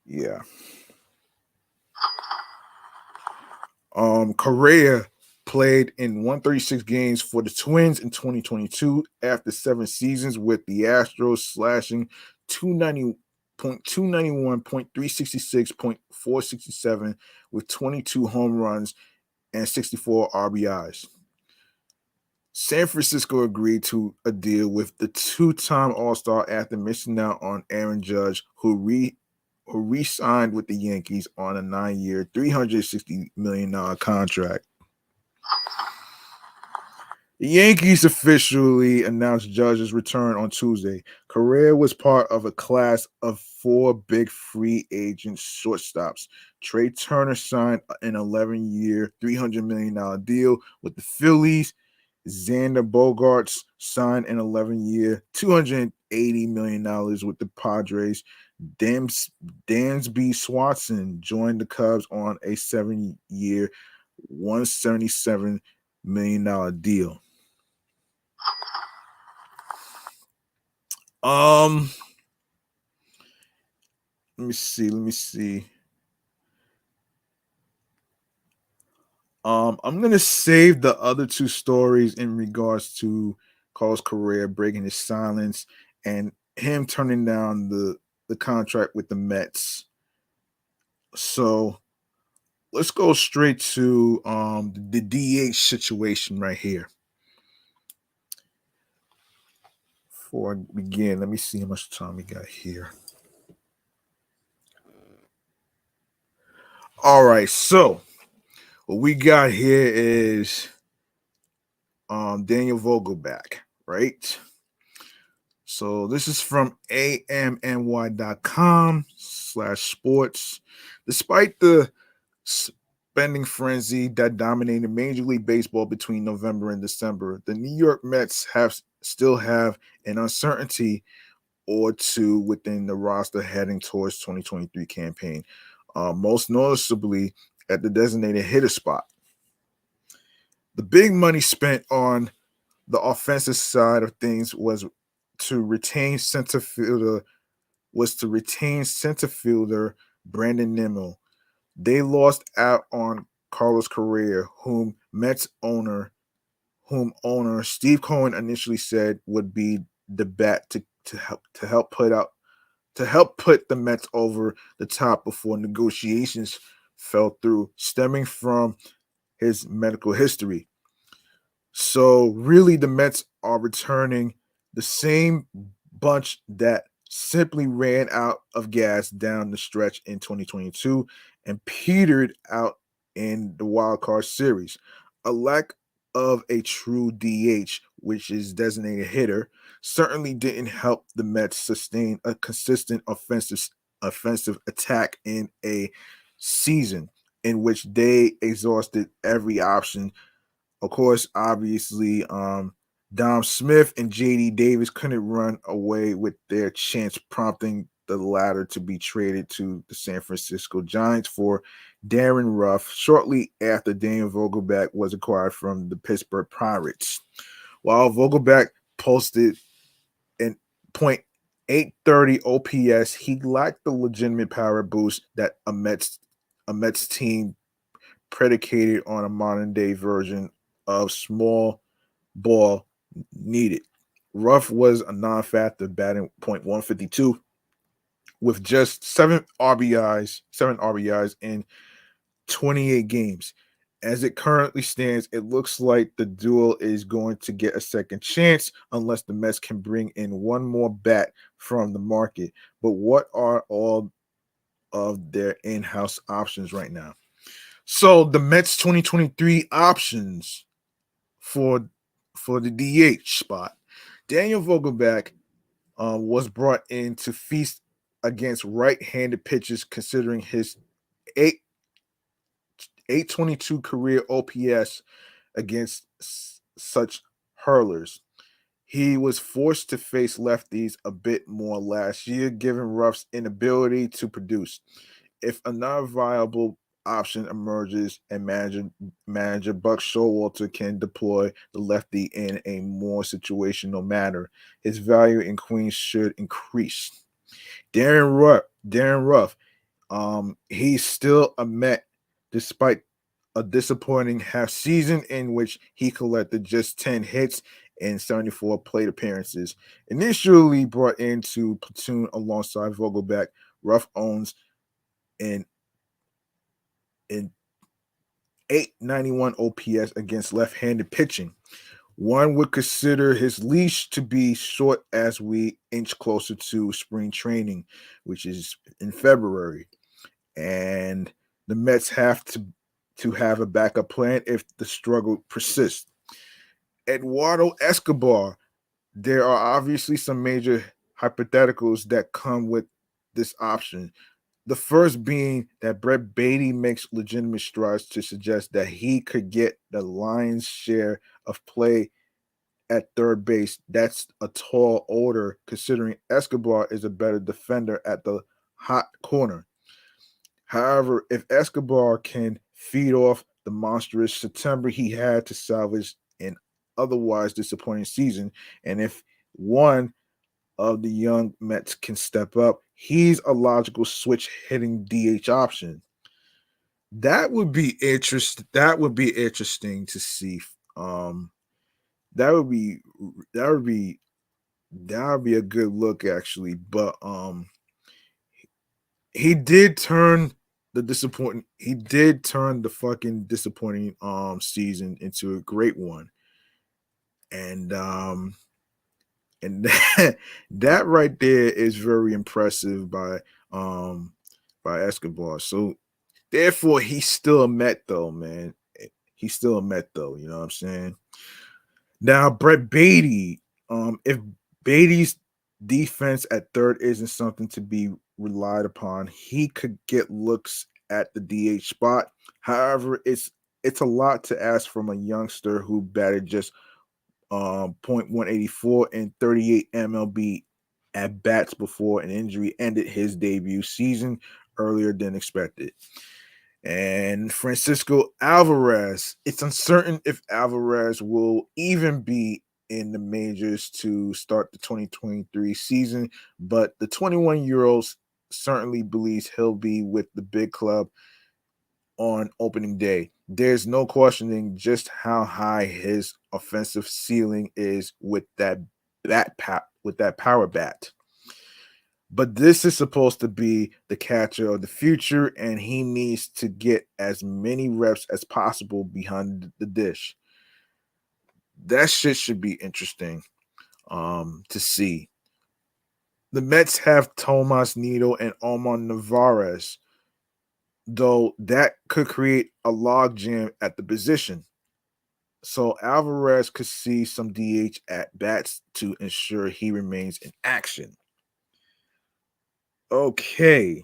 Yeah. Correa played in 136 games for the Twins in 2022 after 7 seasons with the Astros, slashing .467 with 22 home runs and 64 RBIs. San Francisco agreed to a deal with the two-time All-Star after missing out on Aaron Judge, who re-signed with the Yankees on a 9-year, $360 million contract. The Yankees officially announced Judge's return on Tuesday. Correa was part of a class of 4 big free agent shortstops. Trey Turner signed an 11-year, $300 million deal with the Phillies. Xander Bogaerts signed an 11-year, $280 million with the Padres. Dansby Swanson joined the Cubs on a 7-year, $177 million deal. Let me see. I'm gonna save the other 2 stories in regards to Carlos Correa breaking his silence and him turning down the contract with the Mets. So let's go straight to the DH situation right here. Before I begin, let me see how much time we got here. All right, so what we got here is Daniel Vogelbach, right? So this is from amny.com/sports. Despite the spending frenzy that dominated Major League Baseball between November and December, the New York Mets still have an uncertainty or two within the roster heading towards 2023 campaign, most noticeably at the designated hitter spot. The big money spent on the offensive side of things was to retain center fielder Brandon Nimmo. They lost out on Carlos Correa, whom owner Steve Cohen initially said would be the bat to help put the Mets over the top before negotiations fell through, stemming from his medical history. So really, the Mets are returning the same bunch that simply ran out of gas down the stretch in 2022 and petered out in the wild card series. A lack of a true DH, which is designated hitter, certainly didn't help the Mets sustain a consistent offensive attack in a season in which they exhausted every option. Of course, obviously, Dom Smith and JD Davis couldn't run away with their chance, prompting the latter to be traded to the San Francisco Giants for Darren Ruff shortly after Daniel Vogelbach was acquired from the Pittsburgh Pirates. While Vogelbach posted an .830 OPS, he lacked the legitimate power boost that a Mets team predicated on a modern day version of small ball needed. Ruff was a non-factor, batting .152 with just 7 RBIs in 28 games. As it currently stands, it looks like the duo is going to get a second chance unless the Mets can bring in one more bat from the market. But what are all of their in-house options right now? So the Mets 2023 options for the DH spot. Daniel Vogelbach was brought in to feast against right-handed pitchers, considering his 822 career OPS against such hurlers. He was forced to face lefties a bit more last year, given Ruff's inability to produce. If another viable option emerges and manager Buck Showalter can deploy the lefty in a more situational manner, his value in Queens should increase. Darren Ruff, he's still a Met despite a disappointing half season in which he collected just 10 hits and 74 plate appearances. Initially brought into platoon alongside Vogelbach, Ruff owns an 891 OPS against left-handed pitching. One would consider his leash to be short as we inch closer to spring training, which is in February. And the Mets have to have a backup plan if the struggle persists. Eduardo Escobar, there are obviously some major hypotheticals that come with this option. The first being that Brett Beatty makes legitimate strides to suggest that he could get the lion's share of play at third base. That's a tall order considering Escobar is a better defender at the hot corner. However, if Escobar can feed off the monstrous September he had to salvage an otherwise disappointing season, and if one of the young Mets can step up, he's a logical switch hitting DH option. That would be interesting. That would be interesting to see. Um, that would be that would be that would be a good look actually. But he did turn he did turn the fucking disappointing season into a great one. And and that right there is very impressive by Escobar. So therefore he's still a Met though, man. He's still a Met though, you know what I'm saying? Now Brett Beatty, if Beatty's defense at third isn't something to be relied upon, he could get looks at the DH spot. However, it's a lot to ask from a youngster who batted just .184 and 38 MLB at bats before an injury ended his debut season earlier than expected. And Francisco Alvarez, it's uncertain if Alvarez will even be in the majors to start the 2023 season, but the 21-year-old certainly believes he'll be with the big club on opening day. There's no questioning just how high his offensive ceiling is with that power bat. But this is supposed to be the catcher of the future, and he needs to get as many reps as possible behind the dish. That shit should be interesting to see. The Mets have Tomas Nido and Omar Narvaez, though that could create a logjam at the position. So Alvarez could see some DH at bats to ensure he remains in action. Okay,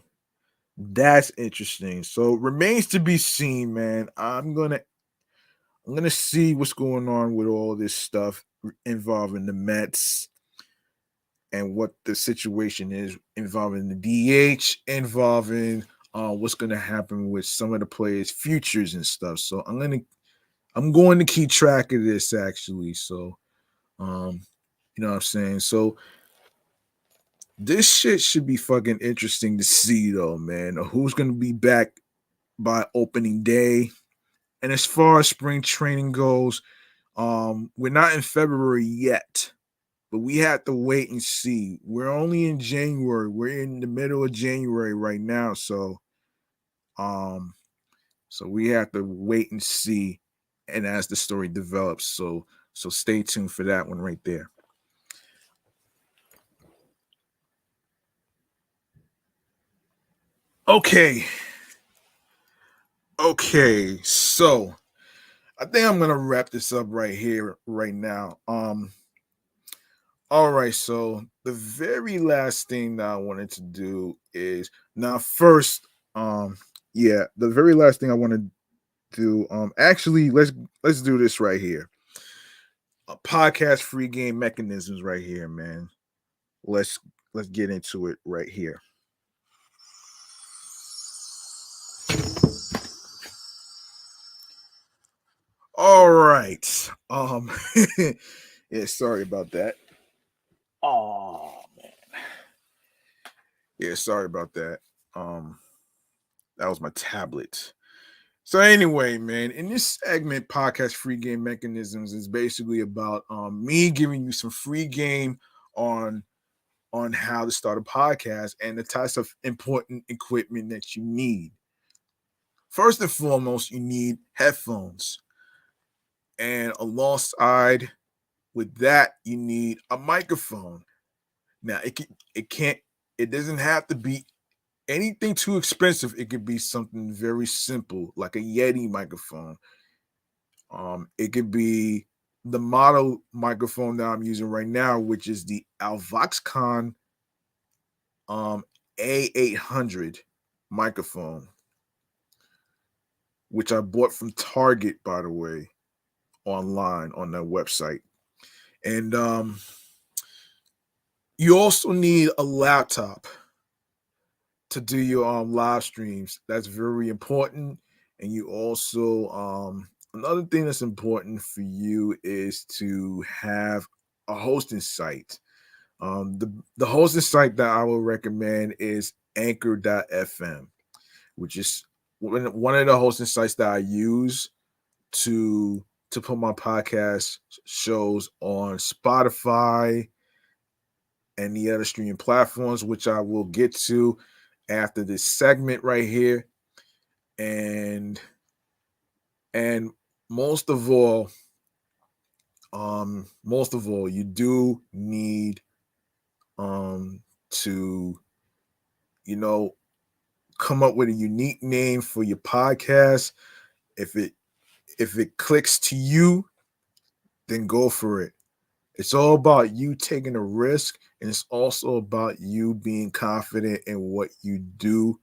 that's interesting. So remains to be seen, man. I'm gonna see what's going on with all this stuff involving the Mets and what the situation is involving the DH, involving what's gonna happen with some of the players' futures and stuff. So I'm going to keep track of this actually. So you know what I'm saying? So this shit should be fucking interesting to see though, man. Who's gonna be back by opening day? And as far as spring training goes, we're not in February yet, but we have to wait and see. We're only in January. We're in the middle of January right now, um, so we have to wait and see, and as the story develops. So stay tuned for that one right there. Okay. Okay, so I think I'm gonna wrap this up right here, right now. All right, so the very last thing that I wanted to do is now first, yeah, the very last thing I want to do, actually, let's do this right here. A podcast free game mechanisms right here, man. Let's let's get into it right here. All right. Yeah, sorry about that. Oh man. Yeah, sorry about that. Um, that was my tablet. So anyway, man, in this segment, podcast free game mechanisms is basically about me giving you some free game on on how to start a podcast and the types of important equipment that you need. First and foremost, you need headphones, and alongside with that, you need a microphone. Now it doesn't have to be anything too expensive. It could be something very simple, like a Yeti microphone. It could be the model microphone that I'm using right now, which is the Alvoxcon A800 microphone, which I bought from Target, by the way, online on their website. And you also need a laptop to do your live streams. That's very important. And you also another thing that's important for you is to have a hosting site. The hosting site that I will recommend is Anchor.fm, which is one of the hosting sites that I use to put my podcast shows on Spotify and the other streaming platforms, which I will get to after this segment right here. And most of all, you do need to, come up with a unique name for your podcast. If it clicks to you, then go for it. It's all about you taking a risk, and it's also about you being confident in what you do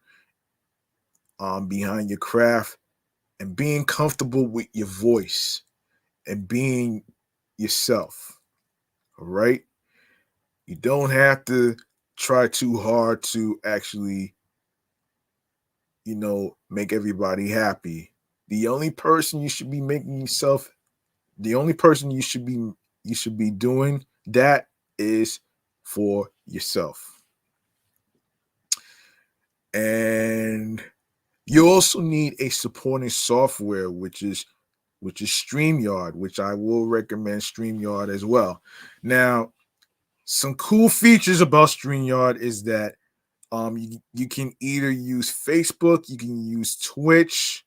behind your craft and being comfortable with your voice and being yourself. All right? You don't have to try too hard to actually, make everybody happy. The only person you should be making yourself, the only person you should be doing that is for yourself. And you also need a supporting software, which is StreamYard, which I will recommend StreamYard as well. Now, some cool features about StreamYard is that you can either use Facebook, you can use Twitch,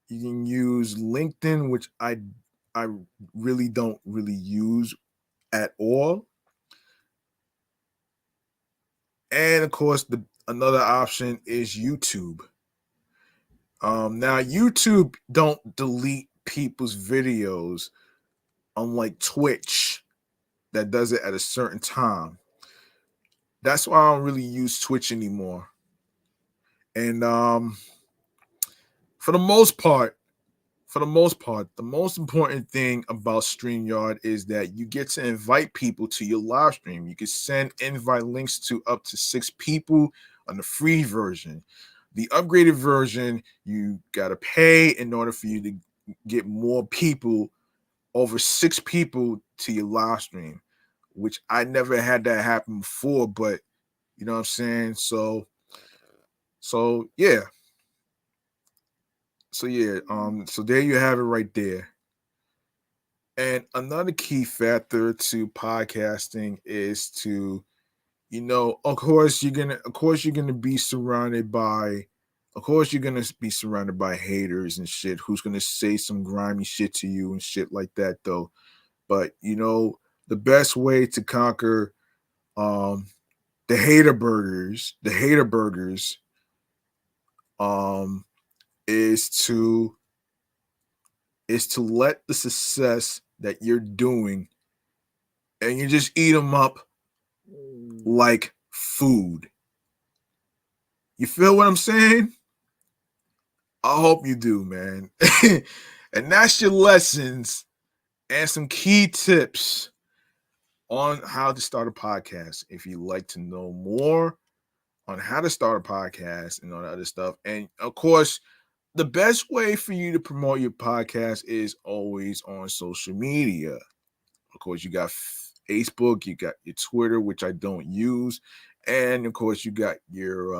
you can use LinkedIn, which I really don't really use at all. And of course, another option is YouTube. Now YouTube don't delete people's videos, unlike Twitch that does it at a certain time. That's why I don't really use Twitch anymore. And for the most part, the most important thing about StreamYard is that you get to invite people to your live stream. You can send invite links to up to 6 people on the free version. The upgraded version, you got to pay in order for you to get more people, over 6 people to your live stream, which I never had that happen before, but you know what I'm saying? So yeah. So there you have it right there. And another key factor to podcasting is to, of course you're gonna be surrounded by haters and shit who's gonna say some grimy shit to you and shit like that though. But the best way to conquer the hater burgers is to let the success that you're doing and you just eat them up like food. You feel what I'm saying? I hope you do, man. And that's your lessons and some key tips on how to start a podcast. If you'd like to know more on how to start a podcast and all that other stuff. And of course, the best way for you to promote your podcast is always on social media. Of course, you got Facebook, you got your Twitter, which I don't use, and of course, you got your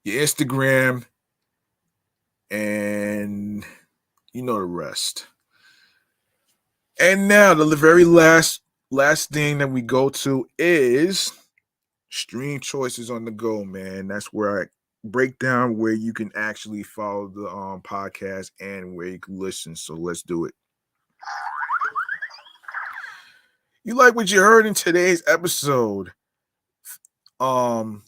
Instagram, and the rest. And now the very last thing that we go to is stream choices on the go, man. That's where I break down where you can actually follow the podcast and where you can listen. So let's do it. you like what you heard in today's episode, um,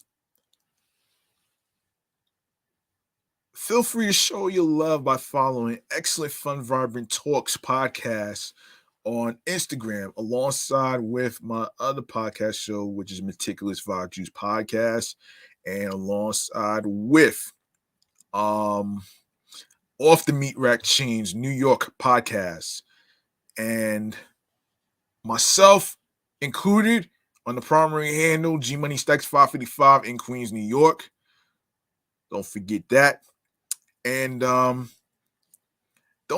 feel free to show your love by following Excellent Fun Vibrant Talks podcast on Instagram, alongside with my other podcast show, which is Meticulous Vibe Juice Podcast, and alongside with um Off the Meat Rack Chains New York podcast, and myself included on the primary handle G Money Stacks 555 in Queens, New York. Don't forget that. And don't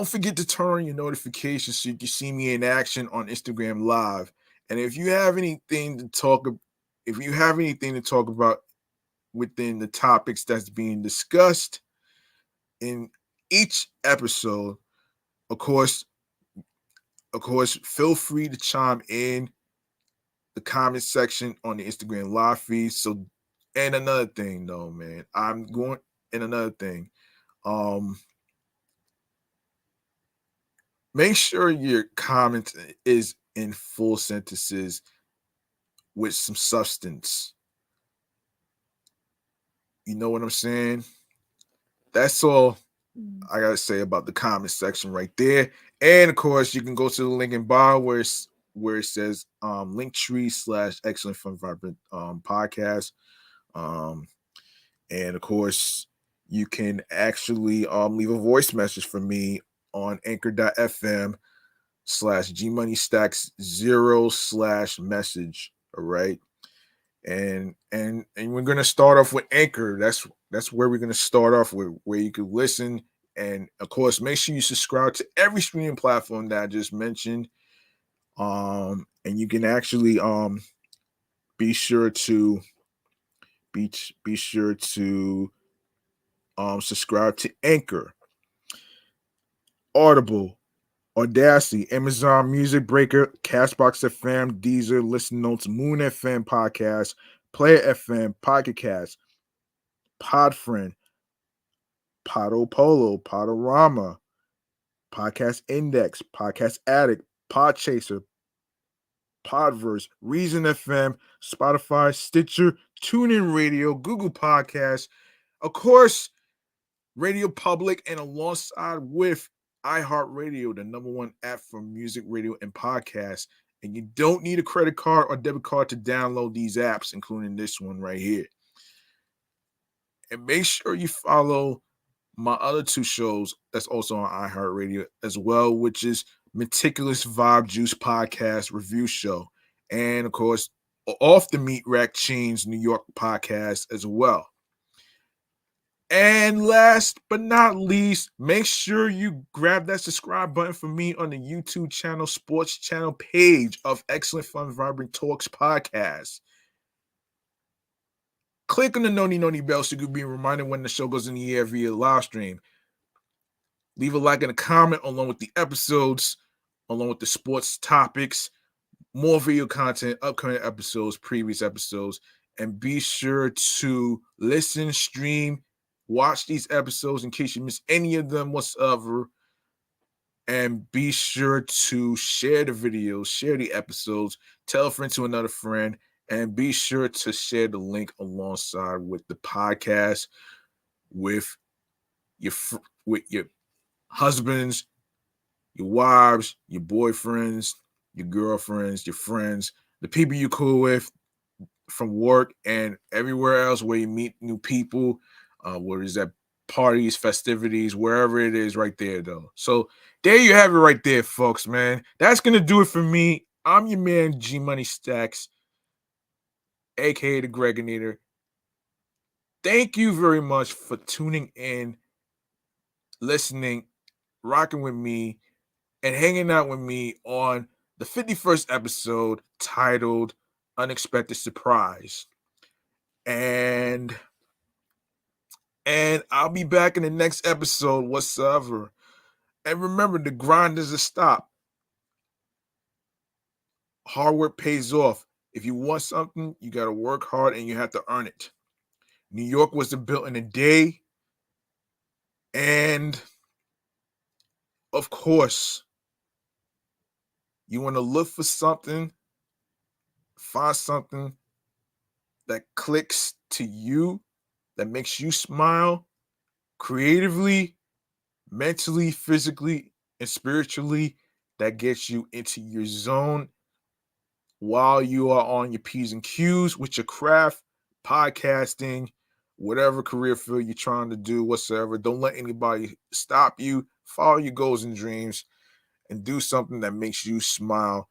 forget to turn on your notifications so you can see me in action on Instagram Live. And if you have anything to talk about within the topics that's being discussed in each episode, of course, feel free to chime in the comment section on the Instagram live feed. So, and another thing though, man, make sure your comment is in full sentences with some substance. You know what I'm saying? That's all I gotta say about the comment section right there. And of course, you can go to the link in bio where it says Linktree / Excellent Fun Vibrant podcast. And of course, you can actually leave a voice message for me on anchor.fm /GMoneyStacks0/message. All right. And we're gonna start off with Anchor. That's where we're gonna start off with, where you can listen. And of course, make sure you subscribe to every streaming platform that I just mentioned. And you can actually be sure to subscribe to Anchor, Audible, Audacity, Amazon Music Breaker, Castbox FM, Deezer, Listen Notes, Moon FM Podcast, Player FM, Pocket Cast, Podfriend, Podo Polo, Podorama, Podcast Index, Podcast Addict, Podchaser, Podverse, Reason FM, Spotify, Stitcher, TuneIn Radio, Google Podcasts, of course, Radio Public, and alongside with iHeartRadio, the #1 app for music, radio, and podcasts. And you don't need a credit card or debit card to download these apps, including this one right here. And make sure you follow my other two shows that's also on iHeartRadio as well, which is Meticulous Vibe Juice Podcast Review Show. And of course, Off the Meat Rack Chains New York podcast as well. And last but not least, make sure you grab that subscribe button for me on the YouTube channel, sports channel page of Excellent Fun Vibrant Talks podcast. Click on the noni bell so you can be reminded when the show goes in the air via live stream. Leave a like and a comment along with the episodes, along with the sports topics, more video content, upcoming episodes, previous episodes, and be sure to listen, stream, watch these episodes in case you miss any of them whatsoever. And be sure to share the videos, share the episodes, tell a friend to another friend, and be sure to share the link alongside with the podcast with your husbands, your wives, your boyfriends, your girlfriends, your friends, the people you cool with from work and everywhere else where you meet new people, whether it's at parties, festivities, wherever it is, right there though. So there you have it right there, folks, man. That's gonna do it for me. I'm your man G Money Stacks, aka the Gregonator. Thank you very much for tuning in, listening, rocking with me, and hanging out with me on the 51st episode titled Unexpected Surprise. And I'll be back in the next episode whatsoever. And remember, the grind doesn't stop. Hard work pays off. If you want something, you got to work hard and you have to earn it. New York wasn't built in a day. And of course, you want to look for something Find something that clicks to you, that makes you smile creatively, mentally, physically, and spiritually, that gets you into your zone while you are on your P's and Q's with your craft, podcasting, whatever career field you're trying to do, whatsoever. Don't let anybody stop you. Follow your goals and dreams and do something that makes you smile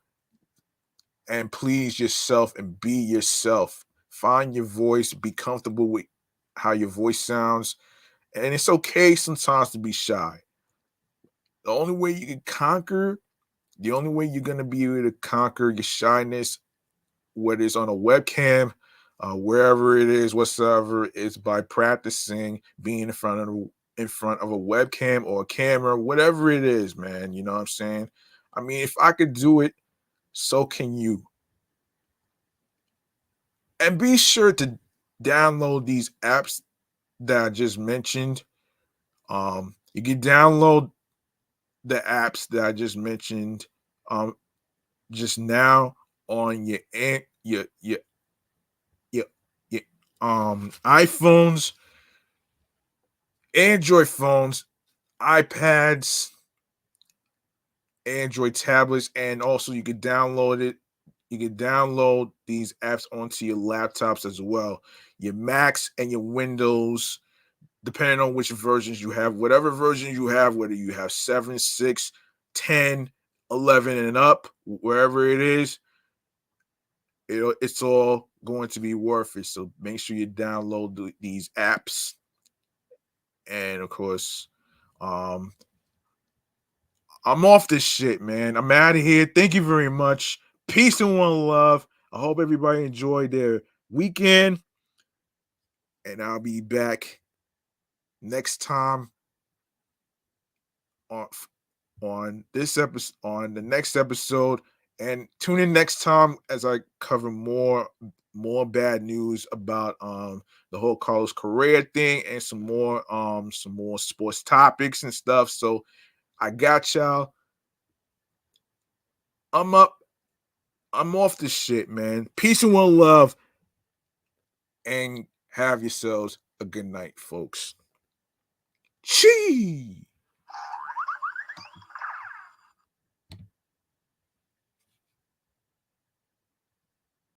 and please yourself and be yourself. Find your voice, be comfortable with how your voice sounds. And it's okay sometimes to be shy. The only way you can conquer, the only way you're going to be able to conquer your shyness, whether it's on a webcam, wherever it is, whatsoever, is by practicing being in front of a webcam or a camera, whatever it is, man. You know what I'm saying? I mean, if I could do it, so can you. And be sure to download these apps that I just mentioned. You can download the apps that I just mentioned just now on your iPhones, Android phones, iPads, Android tablets, and also you can download it. You can download these apps onto your laptops as well, your Macs and your Windows, depending on which versions you have. Whatever version you have, whether you have 7, 6, 10, 11, and up, wherever it is, it's all going to be worth it. So make sure you download these apps. And of course, um, I'm off this shit, man. I'm out of here. Thank you very much. Peace and one love. I hope everybody enjoyed their weekend. And I'll be back next time on on the next episode. And tune in next time as I cover more bad news about the whole Carlos Correa thing and some more sports topics and stuff. So I got y'all. I'm up. I'm off this shit, man. Peace and one love. And have yourselves a good night, folks. Chee!